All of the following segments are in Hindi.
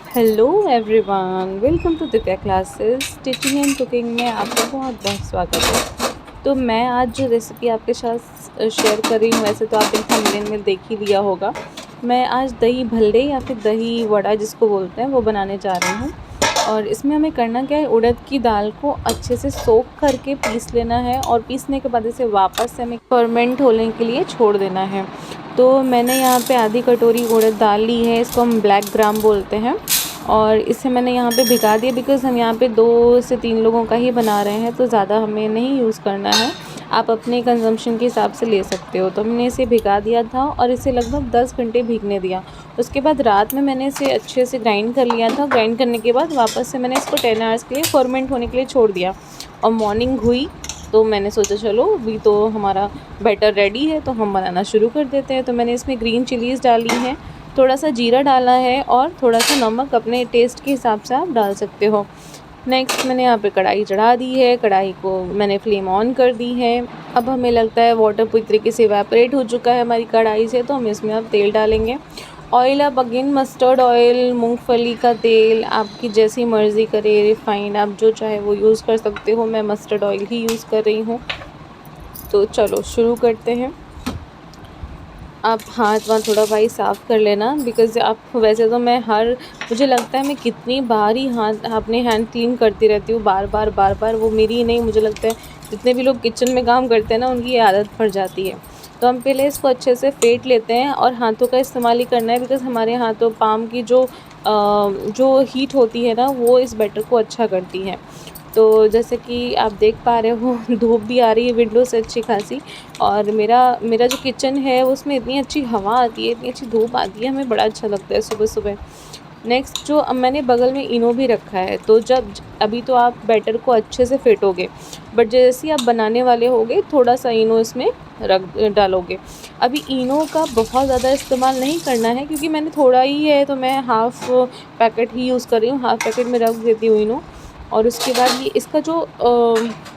Hello everyone, welcome to Divya classes. Teaching and cooking में आपका बहुत बहुत स्वागत है। तो मैं आज जो रेसिपी आपके साथ शेयर कर रही हूँ, वैसे तो आपने थंबनेल में देख ही लिया होगा। मैं आज दही भल्ले या फिर दही वड़ा जिसको बोलते हैं वो बनाने जा रही हूँ। और इसमें हमें करना क्या है, उड़द की दाल को अच्छे से सोख करके पीस लेना है और पीसने के बाद इसे वापस से हमें फर्मेंट होने के लिए छोड़ देना है। तो मैंने यहाँ पे आधी कटोरी उड़द दाल ली है, इसको हम ब्लैक ग्राम बोलते हैं। और इसे मैंने यहाँ पे भिगा दिया बिकॉज़ हम यहाँ पे 2 से 3 लोगों का ही बना रहे हैं, तो ज़्यादा हमें नहीं यूज़ करना है। आप अपने कंजम्पशन के हिसाब से ले सकते हो। तो हमने इसे भिगा दिया था और इसे लगभग 10 घंटे भीगने दिया। उसके बाद रात में मैंने इसे अच्छे से ग्राइंड कर लिया था। ग्राइंड करने के बाद वापस से मैंने इसको 10 आवर्स के लिए फर्मेंट होने के लिए छोड़ दिया। और मॉर्निंग हुई तो मैंने सोचा चलो अभी तो हमारा बैटर रेडी है, तो हम बनाना शुरू कर देते हैं। तो मैंने इसमें ग्रीन चिलीज़ डाली हैं, थोड़ा सा जीरा डाला है और थोड़ा सा नमक अपने टेस्ट के हिसाब से आप डाल सकते हो। नेक्स्ट मैंने यहाँ पे कढ़ाई चढ़ा दी है, कढ़ाई को मैंने फ्लेम ऑन कर दी है। अब हमें लगता है वाटर पूरी तरीके से इवेपोरेट हो चुका है हमारी कढ़ाई से, तो हम इसमें अब तेल डालेंगे। ऑयल आप अगेन मस्टर्ड ऑयल, मूंगफली का तेल आपकी जैसी मर्ज़ी करे, रिफ़ाइंड आप जो चाहे वो यूज़ कर सकते हो। मैं मस्टर्ड ऑयल ही यूज़ कर रही हूँ। तो चलो शुरू करते हैं। आप हाथ वहाँ थोड़ा भाई साफ़ कर लेना बिकॉज़ आप वैसे तो मुझे लगता है मैं कितनी बार ही हाथ अपने हैंड क्लीन करती रहती हूँ, बार बार वो मेरी ही नहीं, मुझे लगता है जितने भी लोग किचन में काम करते हैं ना उनकी ये आदत पड़ जाती है। तो हम पहले इसको अच्छे से फेंट लेते हैं और हाथों का इस्तेमाल ही करना है बिकॉज़ हमारे हाथों पाम की जो हीट होती है ना वो इस बैटर को अच्छा करती है। तो जैसे कि आप देख पा रहे हो धूप भी आ रही है विंडो से अच्छी खासी, और मेरा मेरा जो किचन है उसमें इतनी अच्छी हवा आती है, इतनी अच्छी धूप आती है, हमें बड़ा अच्छा लगता है सुबह सुबह। नेक्स्ट जो अब मैंने बगल में इनो भी रखा है, तो अभी तो आप बैटर को अच्छे से फेंटोगे, बट जैसे ही आप बनाने वाले होगे थोड़ा सा इनो इसमें रख डालोगे। अभी इनो का बहुत ज़्यादा इस्तेमाल नहीं करना है क्योंकि मैंने थोड़ा ही है, तो मैं हाफ़ पैकेट ही यूज़ कर रही हूँ, हाफ़ पैकेट में रख देती हूँ इनो। और उसके बाद ये इसका जो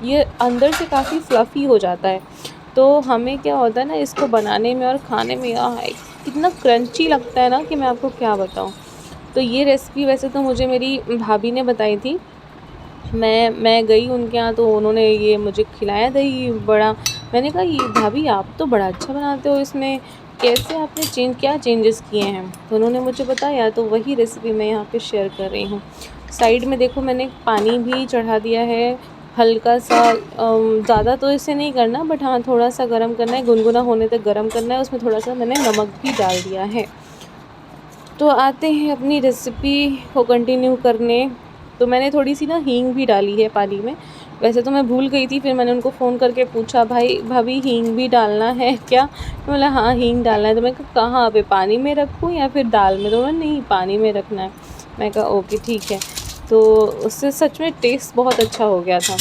ये अंदर से काफ़ी फ्लफ़ी हो जाता है, तो हमें क्या होता है ना इसको बनाने में और खाने में कितना क्रंची लगता है ना कि मैं आपको क्या बताऊँ। तो ये रेसिपी वैसे तो मुझे मेरी भाभी ने बताई थी। मैं गई उनके यहाँ तो उन्होंने ये मुझे खिलाया दही बड़ा। मैंने कहा ये भाभी आप तो बड़ा अच्छा बनाते हो, इसमें कैसे आपने क्या चेंजेस किए हैं? तो उन्होंने मुझे बताया, तो वही रेसिपी मैं यहाँ पे शेयर कर रही हूँ। साइड में देखो मैंने पानी भी चढ़ा दिया है, हल्का सा ज़्यादा तो इसे नहीं करना, बट हाँ थोड़ा सा गर्म करना है, गुनगुना होने तक गर्म करना है। उसमें थोड़ा सा मैंने नमक भी डाल दिया है। तो आते हैं अपनी रेसिपी को कंटिन्यू करने। तो मैंने थोड़ी सी ना हींग भी डाली है पानी में, वैसे तो मैं भूल गई थी, फिर मैंने उनको फ़ोन करके पूछा भाई भाभी हींग भी डालना है क्या? तो बोला हाँ हींग डालना है। तो मैं कहा कहाँ पे, पानी में रखूँ या फिर दाल में? तो मैं नहीं, पानी में रखना है। मैं कहा ओके ठीक है। तो उससे सच में टेस्ट बहुत अच्छा हो गया था।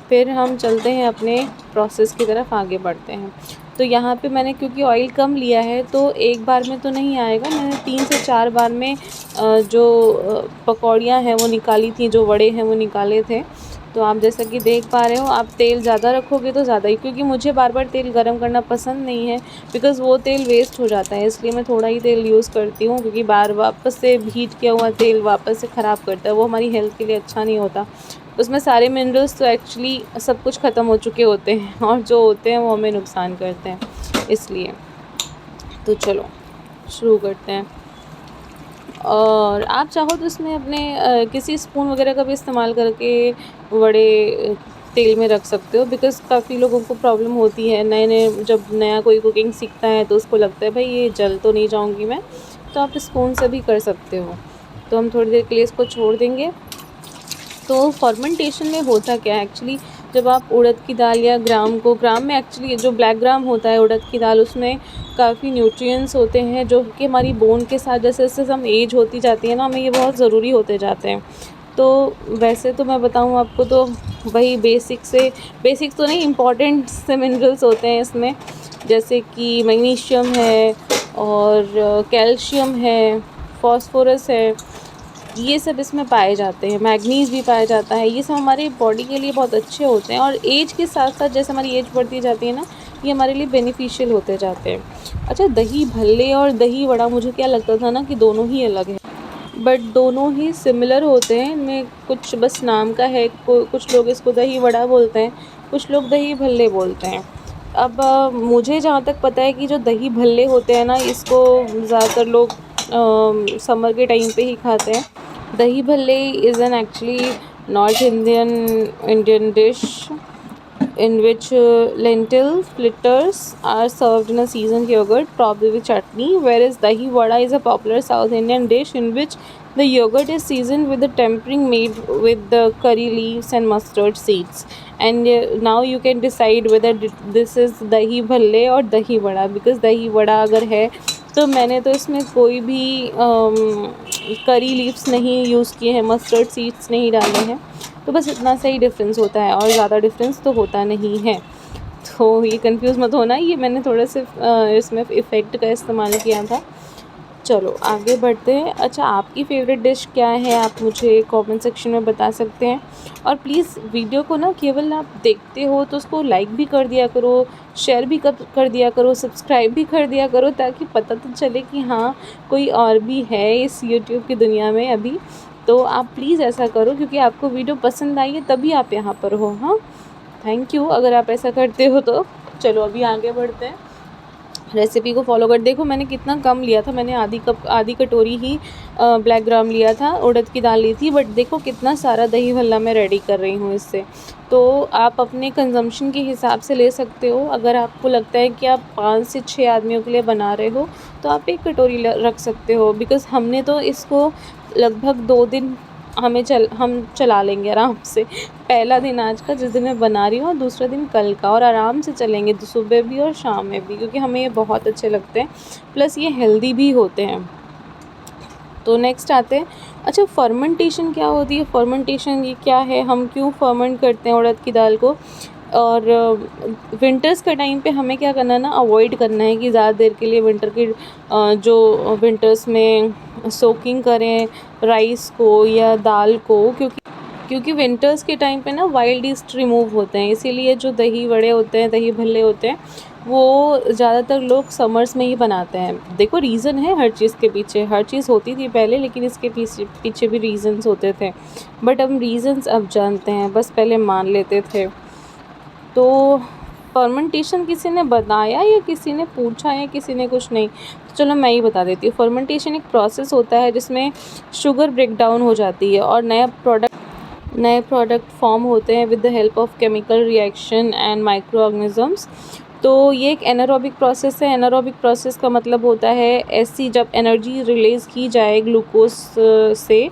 फिर हम चलते हैं अपने प्रोसेस की तरफ आगे बढ़ते हैं। तो यहाँ पे मैंने क्योंकि ऑयल कम लिया है तो एक बार में तो नहीं आएगा, मैंने 3 से 4 बार में पकौड़ियाँ हैं वो निकाली थी, जो वड़े हैं वो निकाले थे। तो आप जैसा कि देख पा रहे हो, आप तेल ज़्यादा रखोगे तो ज़्यादा ही, क्योंकि मुझे बार बार तेल गरम करना पसंद नहीं है बिकॉज़ वो तेल वेस्ट हो जाता है, इसलिए मैं थोड़ा ही तेल यूज़ करती हूँ, क्योंकि बार वापस से हीट किया हुआ तेल वापस से ख़राब करता है, वो हमारी हेल्थ के लिए अच्छा नहीं होता। उसमें सारे मिनरल्स तो एक्चुअली सब कुछ ख़त्म हो चुके होते हैं और जो होते हैं वो हमें नुकसान करते हैं, इसलिए। तो चलो शुरू करते हैं। और आप चाहो तो इसमें अपने किसी स्पून वगैरह का भी इस्तेमाल करके बड़े तेल में रख सकते हो, बिकॉज़ काफ़ी लोगों को प्रॉब्लम होती है, जब नया कोई कुकिंग सीखता है तो उसको लगता है भाई ये जल तो नहीं जाऊंगी मैं, तो आप स्पून से भी कर सकते हो। तो हम थोड़ी देर के लिए इसको छोड़ देंगे। तो फर्मेंटेशन में होता क्या है एक्चुअली, जब आप उड़द की दाल या ग्राम में एक्चुअली जो ब्लैक ग्राम होता है उड़द की दाल, उसमें काफ़ी न्यूट्रिएंट्स होते हैं जो कि हमारी बोन के साथ जैसे जैसे हम एज होती जाती है ना, हमें ये बहुत ज़रूरी होते जाते हैं। तो वैसे तो मैं बताऊँ आपको तो वही बेसिक तो नहीं, इम्पॉर्टेंट से मिनरल्स होते हैं इसमें, जैसे कि मैग्नीशियम है और कैल्शियम है, फॉस्फोरस है, ये सब इसमें पाए जाते हैं। मैग्नीज़ भी पाया जाता है, ये सब हमारी बॉडी के लिए बहुत अच्छे होते हैं और एज के साथ साथ जैसे हमारी एज बढ़ती जाती है ना, ये हमारे लिए बेनिफिशियल होते जाते हैं। अच्छा, दही भल्ले और दही वड़ा मुझे क्या लगता था ना कि दोनों ही अलग है, बट दोनों ही सिमिलर होते हैं। इनमें कुछ बस नाम का है, कुछ लोग इसको दही वड़ा बोलते हैं, कुछ लोग दही भल्ले बोलते हैं। अब मुझे जहाँ तक पता है कि जो दही भल्ले होते हैं ना, इसको ज़्यादातर लोग समर के टाइम पे ही खाते हैं। Dahi bhalle is an actually north Indian dish in which lentil fritters are served in a seasoned yogurt, probably with chutney, whereas dahi vada is a popular South Indian dish in which the yogurt is seasoned with the tempering made with the curry leaves and mustard seeds. And now you can decide whether this is dahi bhalle or dahi vada, because dahi vada अगर है तो मैंने तो इसमें कोई भी करी लीव्स नहीं यूज़ किए हैं, मस्टर्ड सीड्स नहीं डाले हैं, तो बस इतना सा ही डिफरेंस होता है और ज़्यादा डिफरेंस तो होता नहीं है। तो ये कंफ्यूज मत होना, ये मैंने थोड़ा सा इसमें इफ़ेक्ट का इस्तेमाल किया था। चलो आगे बढ़ते हैं। अच्छा, आपकी फ़ेवरेट डिश क्या है, आप मुझे कमेंट सेक्शन में बता सकते हैं। और प्लीज़ वीडियो को ना केवल आप देखते हो तो उसको लाइक भी कर दिया करो, शेयर भी कर दिया करो, सब्सक्राइब भी कर दिया करो, ताकि पता तो चले कि हाँ कोई और भी है इस यूट्यूब की दुनिया में अभी। तो आप प्लीज़ ऐसा करो, क्योंकि आपको वीडियो पसंद आई है तभी आप यहाँ पर हो। हाँ, थैंक यू अगर आप ऐसा करते हो तो। चलो अभी आगे बढ़ते हैं, रेसिपी को फॉलो कर। देखो मैंने कितना कम लिया था, मैंने आधी कटोरी ही ब्लैक ग्राम लिया था, उड़द की दाल ली थी, बट देखो कितना सारा दही भल्ला मैं रेडी कर रही हूँ इससे। तो आप अपने कंजम्पशन के हिसाब से ले सकते हो। अगर आपको लगता है कि आप 5 से 6 आदमियों के लिए बना रहे हो तो आप 1 कटोरी रख सकते हो, बिकॉज़ हमने तो इसको लगभग 2 दिन हम चला लेंगे आराम से। पहला दिन आज का जिस दिन मैं बना रही हूँ, और दूसरा दिन कल का, और आराम से चलेंगे तो सुबह भी और शाम में भी, क्योंकि हमें ये बहुत अच्छे लगते हैं, प्लस ये हेल्दी भी होते हैं। तो नेक्स्ट आते हैं। अच्छा, फर्मेंटेशन क्या होती है? फर्मेंटेशन ये क्या है, हम क्यों फर्मेंट करते हैं उड़द की दाल को? और विंटर्स के टाइम पे हमें क्या करना है ना, अवॉइड करना है कि ज़्यादा देर के लिए विंटर की जो विंटर्स में सोकिंग करें राइस को या दाल को, क्योंकि विंटर्स के टाइम पे ना वाइल्ड ईस्ट रिमूव होते हैं। इसीलिए जो दही वड़े होते हैं, दही भल्ले होते हैं, वो ज़्यादातर लोग समर्स में ही बनाते हैं। देखो रीज़न है हर चीज़ के पीछे, हर चीज़ होती थी पहले, लेकिन इसके पीछे भी रीज़न्स होते थे, बट हम रीज़न्स अब जानते हैं, बस पहले मान लेते थे। तो फर्मेंटेशन किसी ने बताया या किसी ने पूछा या किसी ने कुछ नहीं, तो चलो मैं ही बता देती हूँ। फर्मेंटेशन एक प्रोसेस होता है जिसमें शुगर ब्रेक डाउन हो जाती है और नए प्रोडक्ट फॉर्म होते हैं with the help of chemical reaction and micro organisms. तो ये एक एनारोबिक प्रोसेस है। एनारोबिक प्रोसेस का मतलब होता है ऐसी जब एनर्जी रिलीज़ की जाए ग्लूकोज से,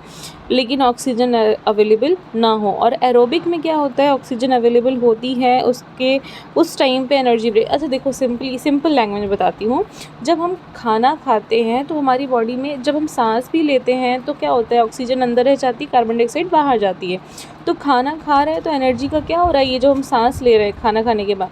लेकिन ऑक्सीजन अवेलेबल ना हो। और एरोबिक में क्या होता है, ऑक्सीजन अवेलेबल होती है, उसके उस टाइम पे एनर्जी ब्रेक। अच्छा देखो, सिंपल लैंग्वेज में बताती हूँ। जब हम खाना खाते हैं तो हमारी बॉडी में, जब हम सांस भी लेते हैं तो क्या होता है, ऑक्सीजन अंदर रह जाती है, कार्बन डाइऑक्साइड बाहर जाती है। तो खाना खा रहे हैं तो एनर्जी का क्या हो रहा है, ये जो हम सांस ले रहे हैं खाना खाने के बाद,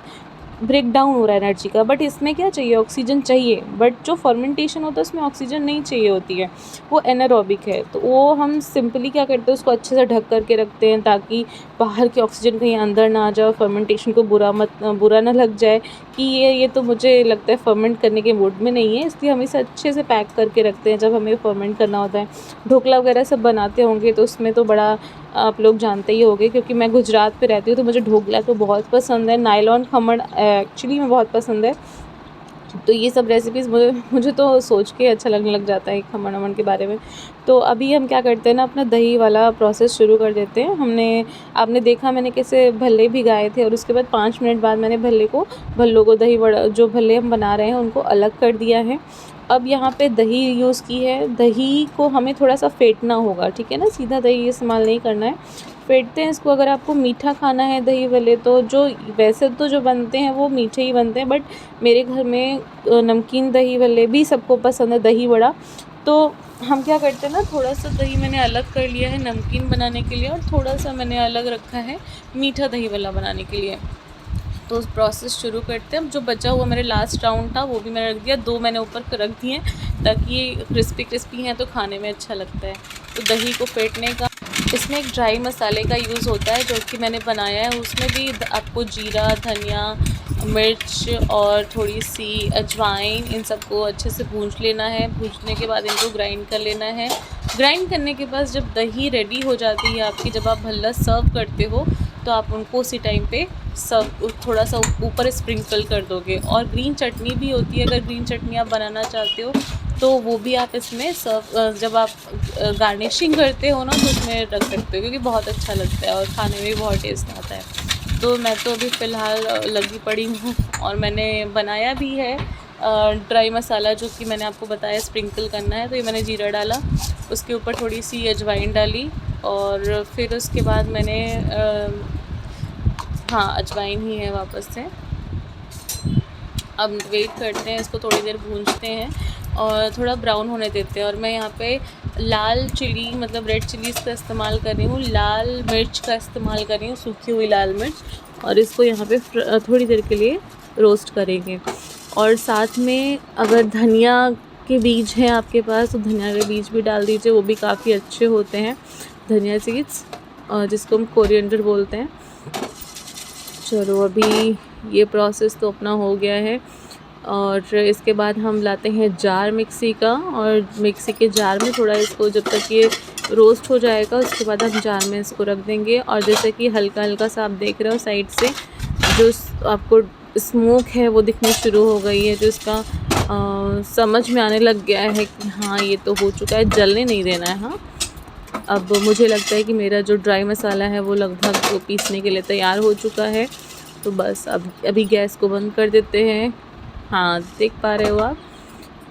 ब्रेक डाउन हो रहा है एनर्जी का, बट इसमें क्या चाहिए, ऑक्सीजन चाहिए। बट जो फर्मेंटेशन होता है उसमें ऑक्सीजन नहीं चाहिए होती है, वो एनारोबिक है। तो वो हम सिंपली क्या करते हैं, उसको अच्छे से ढक करके रखते हैं ताकि बाहर की ऑक्सीजन कहीं अंदर ना आ जाए, फर्मेंटेशन को बुरा ना लग जाए कि ये तो मुझे लगता है फर्मेंट करने के मूड में नहीं है, इसलिए हम इसे अच्छे से पैक करके रखते हैं जब हमें फर्मेंट करना होता है। ढोकला वगैरह सब बनाते होंगे तो उसमें तो बड़ा आप लोग जानते ही होंगे, क्योंकि मैं गुजरात पे रहती हूँ तो मुझे ढोकला तो बहुत पसंद है। नायलॉन खमण एक्चुअली में बहुत पसंद है। तो ये सब रेसिपीज़ मुझे तो सोच के अच्छा लगने लग जाता है खमण वमण के बारे में। तो अभी हम क्या करते हैं ना, अपना दही वाला प्रोसेस शुरू कर देते हैं। आपने देखा मैंने कैसे भल्ले भिगाए थे, और उसके बाद 5 मिनट बाद मैंने भल्लों को दही वड़ा, जो भल्ले हम बना रहे हैं उनको अलग कर दिया है। अब यहाँ पे दही यूज़ की है, दही को हमें थोड़ा सा फेंटना होगा, ठीक है ना, सीधा दही इस्तेमाल नहीं करना है, फेंटते हैं इसको। अगर आपको मीठा खाना है दही वाले, तो वैसे तो जो बनते हैं वो मीठे ही बनते हैं, बट मेरे घर में नमकीन दही वाले भी सबको पसंद है, दही वड़ा। तो हम क्या करते हैं ना, थोड़ा सा दही मैंने अलग कर लिया है नमकीन बनाने के लिए, और थोड़ा सा मैंने अलग रखा है मीठा दही वाला बनाने के लिए। तो उस प्रोसेस शुरू करते हैं। अब जो बचा हुआ मेरे लास्ट राउंड था वो भी मैंने रख दिया, 2 मैंने ऊपर रख दिए ताकि ये क्रिस्पी हैं तो खाने में अच्छा लगता है। तो दही को फेंटने का, इसमें एक ड्राई मसाले का यूज़ होता है जो कि मैंने बनाया है। उसमें भी आपको जीरा, धनिया, मिर्च और थोड़ी सी अजवाइन, इन सबको अच्छे से भूंज लेना है। भूंजने के बाद इनको ग्राइंड कर लेना है। ग्राइंड करने के बाद जब दही रेडी हो जाती है आपकी, जब आप भल्ला सर्व करते हो तो आप उनको उसी टाइम पे सर्व थोड़ा सा ऊपर स्प्रिंकल कर दोगे। और ग्रीन चटनी भी होती है, अगर ग्रीन चटनी आप बनाना चाहते हो तो वो भी आप इसमें सर्व जब आप गार्निशिंग करते हो ना तो उसमें रख सकते हो, क्योंकि बहुत अच्छा लगता है और खाने में भी बहुत टेस्ट आता है। तो मैं तो अभी फ़िलहाल लगी पड़ी हूँ और मैंने बनाया भी है ड्राई मसाला, जो कि मैंने आपको बताया स्प्रिंकल करना है। तो ये मैंने जीरा डाला, उसके ऊपर थोड़ी सी अजवाइन डाली और फिर उसके बाद मैंने हाँ अजवाइन ही है वापस से। अब वेट करते हैं, इसको थोड़ी देर भूनते हैं और थोड़ा ब्राउन होने देते हैं। और मैं यहाँ पे लाल चिली मतलब रेड चिलीज़ का इस्तेमाल कर रही हूँ, लाल मिर्च का इस्तेमाल कर रही हूँ, सूखी हुई लाल मिर्च। और इसको यहाँ पे थोड़ी देर के लिए रोस्ट करेंगे। और साथ में अगर धनिया के बीज हैं आपके पास तो धनिया के बीज भी डाल दीजिए, वो भी काफ़ी अच्छे होते हैं धनिया सीड्स, जिसको हम कोरिएंडर बोलते हैं। चलो अभी ये प्रोसेस तो अपना हो गया है। और इसके बाद हम लाते हैं जार मिक्सी का, और मिक्सी के जार में थोड़ा इसको जब तक ये रोस्ट हो जाएगा उसके बाद हम जार में इसको रख देंगे। और जैसे कि हल्का हल्का सा आप देख रहे हो साइड से जो आपको स्मोक है वो दिखनी शुरू हो गई है, जो इसका समझ में आने लग गया है कि हाँ ये तो हो चुका है, जलने नहीं देना है। हाँ अब मुझे लगता है कि मेरा जो ड्राई मसाला है वो लगभग पीसने के लिए तैयार हो चुका है। तो बस अब अभी गैस को बंद कर देते हैं। हाँ देख पा रहे हो आप।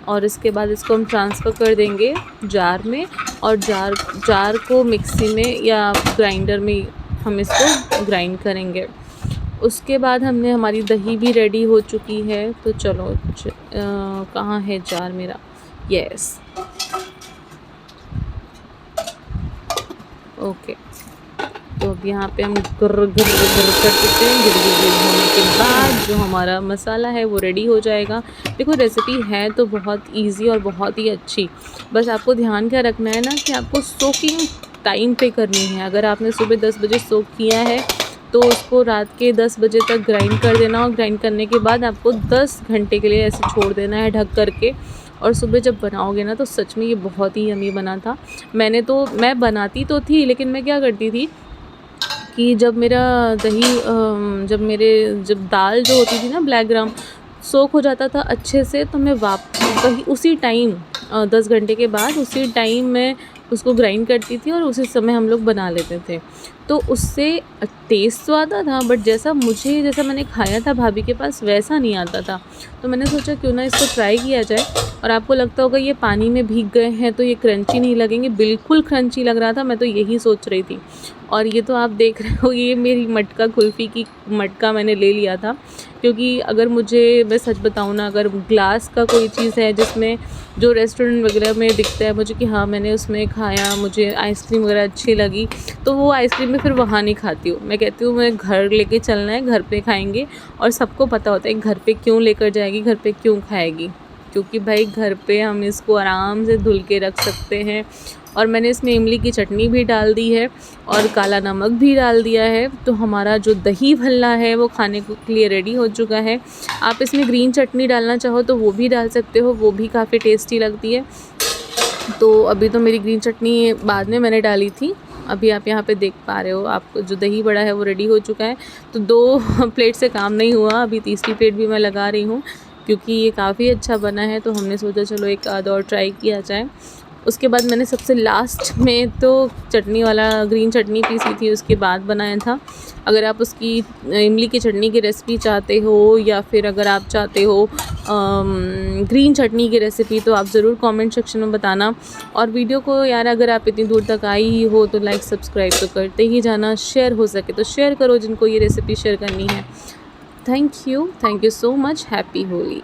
और इसके बाद इसको हम ट्रांसफ़र कर देंगे जार में, और जार को मिक्सी में या ग्राइंडर में हम इसको ग्राइंड करेंगे। उसके बाद हमने हमारी दही भी रेडी हो चुकी है। तो चलो कहाँ है जार मेरा, यस ओके। तो अब यहाँ पे हम गिर कर देते हैं। गिर होने के बाद जो हमारा मसाला है वो रेडी हो जाएगा। देखो रेसिपी है तो बहुत इजी और बहुत ही अच्छी, बस आपको ध्यान क्या रखना है ना कि आपको सोकिंग टाइम पे करनी है। अगर आपने सुबह 10 बजे सोक किया है तो उसको रात के 10 बजे तक ग्राइंड कर देना, और ग्राइंड करने के बाद आपको 10 घंटे के लिए ऐसे छोड़ देना है ढक करके। और सुबह जब बनाओगे ना तो सच में ये बहुत ही यमी बना था। मैं बनाती तो थी, लेकिन मैं क्या करती थी कि जब मेरा दही जब दाल जो होती थी ना ब्लैक ग्राम सोख हो जाता था अच्छे से, तो मैं वही उसी टाइम 10 घंटे के बाद उसी टाइम मैं उसको ग्राइंड करती थी और उसी समय हम लोग बना लेते थे। तो उससे टेस्ट तो आता था, बट जैसा मैंने खाया था भाभी के पास वैसा नहीं आता था। तो मैंने सोचा क्यों ना इसको ट्राई किया जाए। और आपको लगता होगा ये पानी में भीग गए हैं तो ये क्रंची नहीं लगेंगे, बिल्कुल क्रंची लग रहा था, मैं तो यही सोच रही थी। और ये तो आप देख रहे हो, ये मेरी मटका कुल्फ़ी की मटका मैंने ले लिया था, क्योंकि अगर मैं सच बताऊँ ना, अगर ग्लास का कोई चीज़ है जिसमें जो रेस्टोरेंट वगैरह में दिखता है मुझे कि हाँ मैंने उसमें खाया, मुझे आइसक्रीम वगैरह अच्छी लगी, तो वो आइसक्रीम मैं फिर वहाँ नहीं खाती हूँ। मैं कहती हूँ मैं घर लेके चलना है, घर पे खाएंगे। और सबको पता होता है घर पे क्यों लेकर जाएगी, घर पे क्यों खाएगी, क्योंकि भाई घर पे हम इसको आराम से धुल के रख सकते हैं। और मैंने इसमें इमली की चटनी भी डाल दी है और काला नमक भी डाल दिया है। तो हमारा जो दही भल्ला है वो खाने के लिए रेडी हो चुका है। आप इसमें ग्रीन चटनी डालना चाहो तो वो भी डाल सकते हो, वो भी काफ़ी टेस्टी लगती है। तो अभी तो मेरी ग्रीन चटनी बाद में मैंने डाली थी। अभी आप यहाँ पे देख पा रहे हो, आपको जो दही बड़ा है वो रेडी हो चुका है। तो 2 प्लेट से काम नहीं हुआ, अभी तीसरी प्लेट भी मैं लगा रही हूँ, क्योंकि ये काफ़ी अच्छा बना है। तो हमने सोचा चलो एक आध और ट्राई किया जाए। उसके बाद मैंने सबसे लास्ट में तो चटनी वाला ग्रीन चटनी पीसी थी, उसके बाद बनाया था। अगर आप उसकी इमली की चटनी की रेसिपी चाहते हो, या फिर अगर आप चाहते हो ग्रीन चटनी की रेसिपी, तो आप ज़रूर कमेंट सेक्शन में बताना। और वीडियो को यार अगर आप इतनी दूर तक आई ही हो तो लाइक सब्सक्राइब तो करते ही जाना, शेयर हो सके तो शेयर करो जिनको ये रेसिपी शेयर करनी है। Thank you so much. Happy Holi.